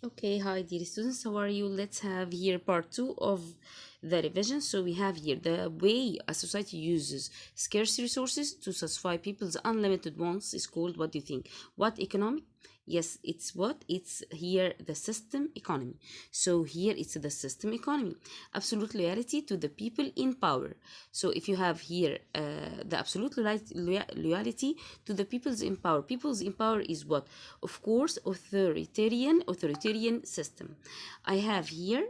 Okay, hi dear students, how are you? Let's have here part two of the revision. So we have here the way a society uses scarce resources to satisfy people's unlimited wants is called, what do you think? What economic? Yes, it's what? It's here the system economy. So here it's the system economy. Absolute loyalty to the people in power. So if you have here the absolute loyalty to the people's in power. People's in power is what? Of course, authoritarian system. I have here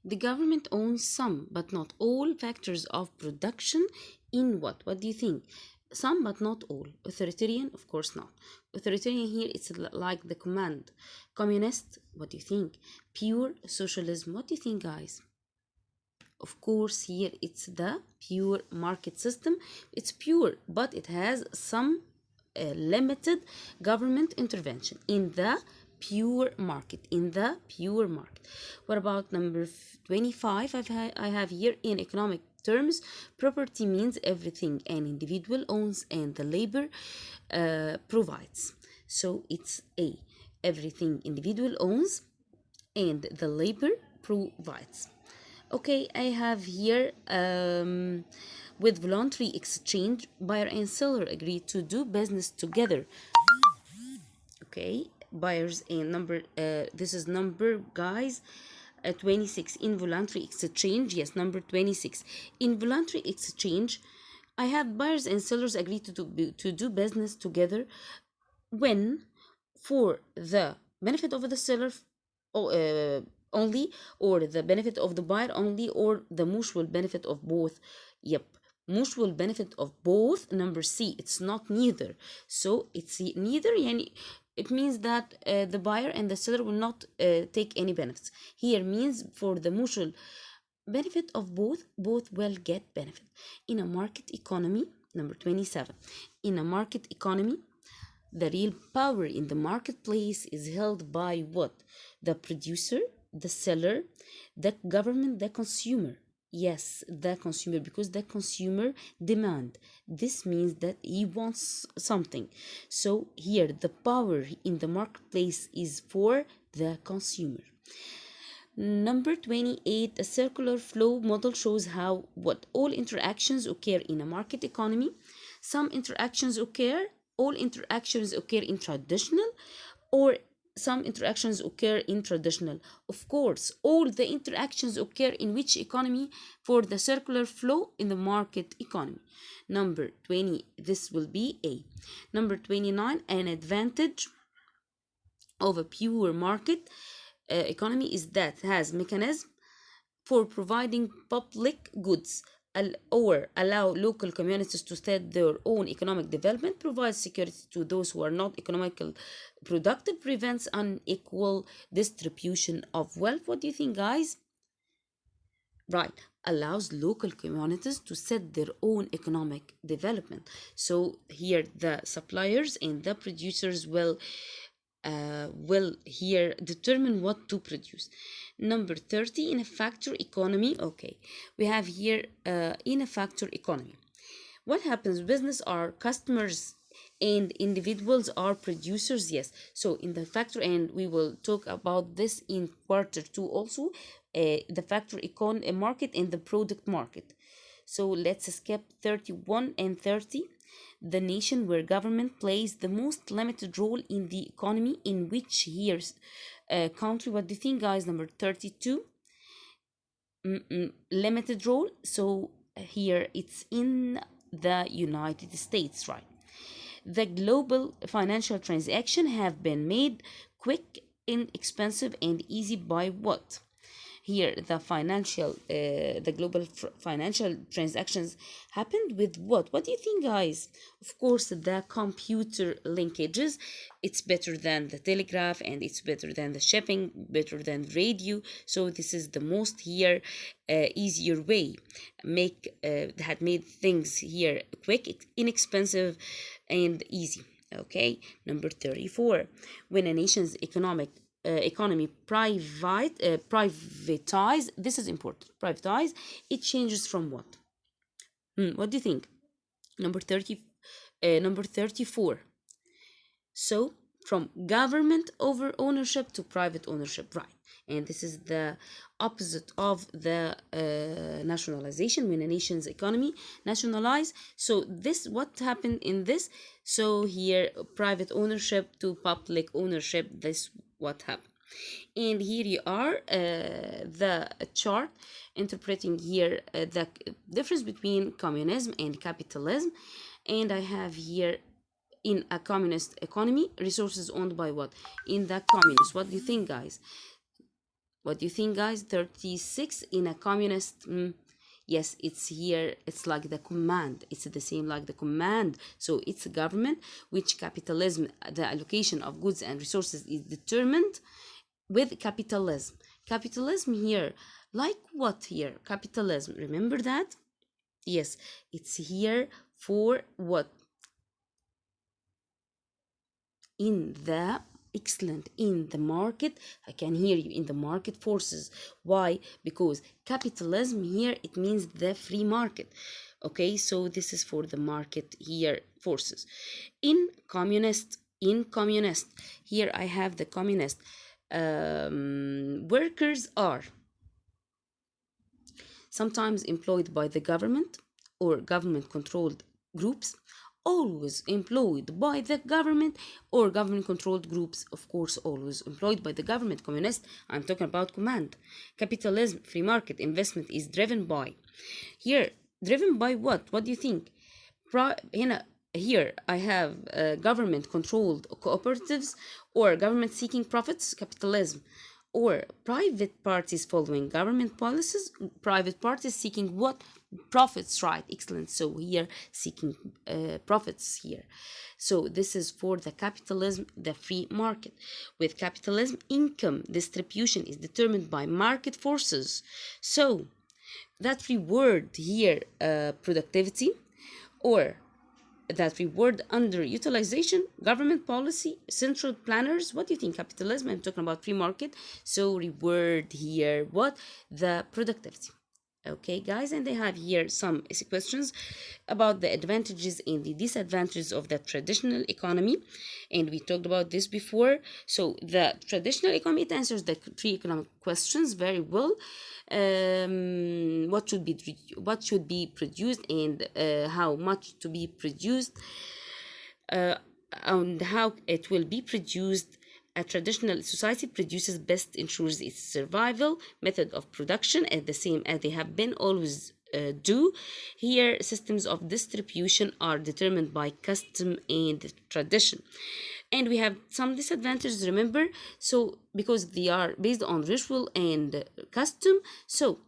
the government owns some but not all factors of production in what? What do you think? Some but not all. Authoritarian, of course not. Authoritarian here it's like the command. Communist, what do you think? Pure socialism, what do you think, guys? Of course, here it's the pure market system. It's pure, but it has some limited government intervention in the pure market. In the pure market. What about number 25? I have here in economic terms, property means everything an individual owns and the labor provides. So it's A, everything individual owns and the labor provides. Okay, I have here with voluntary exchange, buyer and seller agree to do business together. Okay, buyers and number, this is number, guys, 26. Involuntary exchange, yes, number 26. Involuntary exchange, I have buyers and sellers agree to do business together when for the benefit of the seller only, or the benefit of the buyer only, or the mutual benefit of both. Yep, mutual benefit of both. Number C, it's not neither. So it's neither, yani it means that the buyer and the seller will not take any benefits. Here means for the mutual benefit of both will get benefit. In a market economy, number 27, in a market economy, the real power in the marketplace is held by what? The producer, the seller, the government, the consumer. Yes, the consumer, because the consumer demand. This means that he wants something. So here the power in the marketplace is for the consumer. Number 28, a circular flow model shows how what all interactions occur in a market economy. Some interactions occur, all interactions occur in traditional, or some interactions occur in traditional. Of course, all the interactions occur in which economy? For the circular flow in the market economy. Number 20, this will be A. Number 29, an advantage of a pure market economy is that has mechanism for providing public goods or allow local communities to set their own economic development, provides security to those who are not economical productive, prevents unequal distribution of wealth. What do you think, guys? Right, allows local communities to set their own economic development. So here the suppliers and the producers will here determine what to produce. Number 30, in a factor economy. Okay, we have here in a factor economy, what happens? Business are customers and individuals are producers. Yes, so in the factor, and we will talk about this in quarter two also, the factor market and the product market. So let's skip 31 and 30. The nation where government plays the most limited role in the economy, in which here's country. What do you think, guys? Number 32, limited role. So here it's in the United States, right? The global financial transaction have been made quick, inexpensive, and easy by what? Here the global financial transactions happened with what do you think, guys? Of course, the computer linkages. It's better than the telegraph, and it's better than the shipping, better than radio. So this is the most here easier way, make had made things here quick, inexpensive, and easy. Okay, number 34, when a nation's economy privatize, this is important, privatize, it changes from what? What do you think? Number 30, number 34. So from government over ownership to private ownership, right? And this is the opposite of the nationalization, when a nation's economy nationalized. So this, what happened in this? So here, private ownership to public ownership, this what happened. And here you are, the chart interpreting here the difference between communism and capitalism. And I have here, in a communist economy, resources owned by what? In the communist, what do you think, guys? What do you think, guys? 36 in a communist. Yes, it's here. It's like the command. It's the same like the command. So it's a government, which capitalism, the allocation of goods and resources is determined with capitalism. Capitalism here, like what here? Capitalism, remember that? Yes, it's here for what? In the, excellent, in the market. I can hear you, in the market forces. Why? Because capitalism here, it means the free market. Okay, so this is for the market here forces. In communist, here I have the communist. Workers are sometimes employed by the government or government controlled groups, always employed by the government or government controlled groups, of course, always employed by the government. Communist, I'm talking about command. Capitalism, free market, investment is driven by. Here, driven by what? What do you think? Here I have government controlled cooperatives or government seeking profits, capitalism, or private parties following government policies, private parties seeking what? Profits, right? Excellent. So here, seeking profits here. So this is for the capitalism, the free market. With capitalism, income distribution is determined by market forces. So that reward here, productivity, or that reward underutilization, government policy, central planners. What do you think? Capitalism, I'm talking about free market. So reward here, what? The productivity. Okay, guys, and they have here some questions about the advantages and the disadvantages of the traditional economy, and we talked about this before. So the traditional economy, it answers the three economic questions very well. What should be produced, and how much to be produced, and how it will be produced. A traditional society produces best, ensures its survival, method of production, and the same as they have been always do. Here, systems of distribution are determined by custom and tradition. And we have some disadvantages, remember? So, because they are based on ritual and custom, so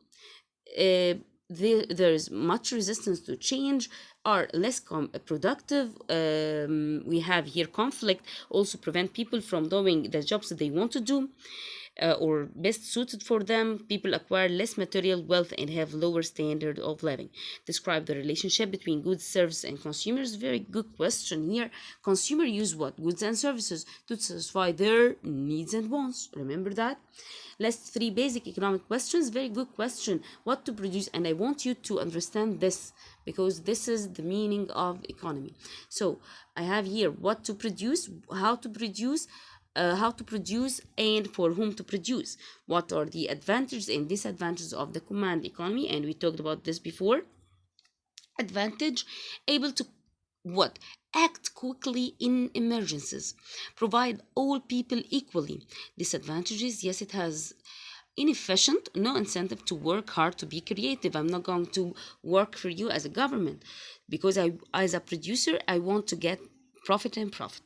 there's much resistance to change, are less productive. We have here conflict, also prevent people from doing the jobs that they want to do or best suited for them. People acquire less material wealth and have lower standard of living. Describe the relationship between goods, services, and consumers. Very good question here. Consumer use what? Goods and services to satisfy their needs and wants. Remember that? List three basic economic questions. Very good question. What to produce? And I want you to understand this, because this is the meaning of economy. So I have here what to produce, how to produce, and for whom to produce. What are the advantages and disadvantages of the command economy? And we talked about this before. Advantage, able to what? Act quickly in emergencies, provide all people equally. Disadvantages, yes, it has inefficient, no incentive to work hard, to be creative. I'm not going to work for you as a government, because I, as a producer, I want to get profit and profit.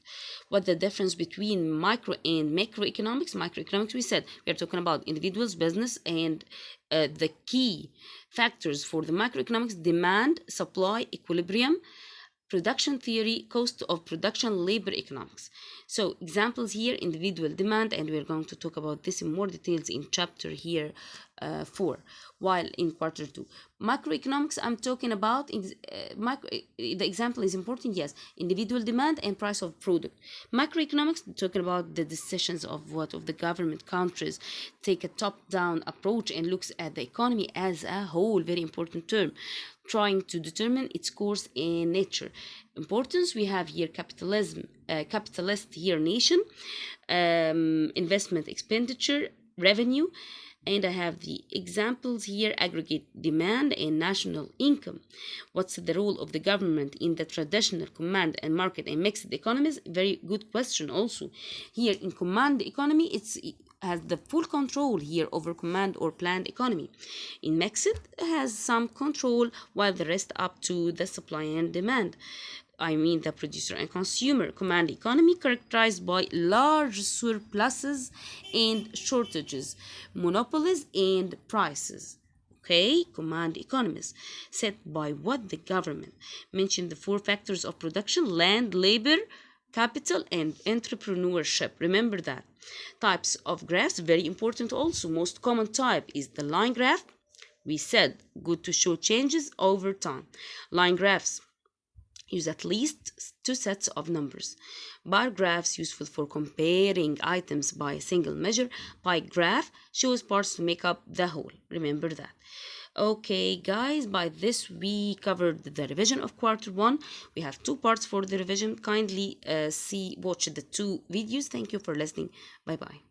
What the difference between micro and macroeconomics? Microeconomics, we said we are talking about individuals, business, and the key factors for the macroeconomics: demand, supply, equilibrium, production theory, cost of production, labor economics. So examples here: individual demand, and we're going to talk about this in more details in chapter here 4, while in quarter 2. Macroeconomics, I'm talking about the example is important, yes, individual demand and price of product. Macroeconomics, talking about the decisions of the government countries take a top-down approach and looks at the economy as a whole, very important term, trying to determine its course and nature. Importance, we have here capitalism, capitalist here nation, investment expenditure, revenue, and I have the examples here: aggregate demand and national income. What's the role of the government in the traditional command and market and mixed economies? Very good question also. Here in command economy, it has the full control here over command or planned economy. In mixed, it has some control, while the rest up to the supply and demand. I mean the producer and consumer. Command economy characterized by large surpluses and shortages, monopolies and prices. Okay, command economies set by what? The government. Mention the 4 factors of production: land, labor, capital, and entrepreneurship. Remember that. Types of graphs, very important also. Most common type is the line graph. We said good to show changes over time. Line graphs use at least 2 sets of numbers. Bar graphs useful for comparing items by a single measure. Pie graph shows parts to make up the whole. Remember that. Okay, guys, by this we covered the revision of quarter 1. We have 2 parts for the revision. Kindly watch the 2 videos. Thank you for listening. Bye bye.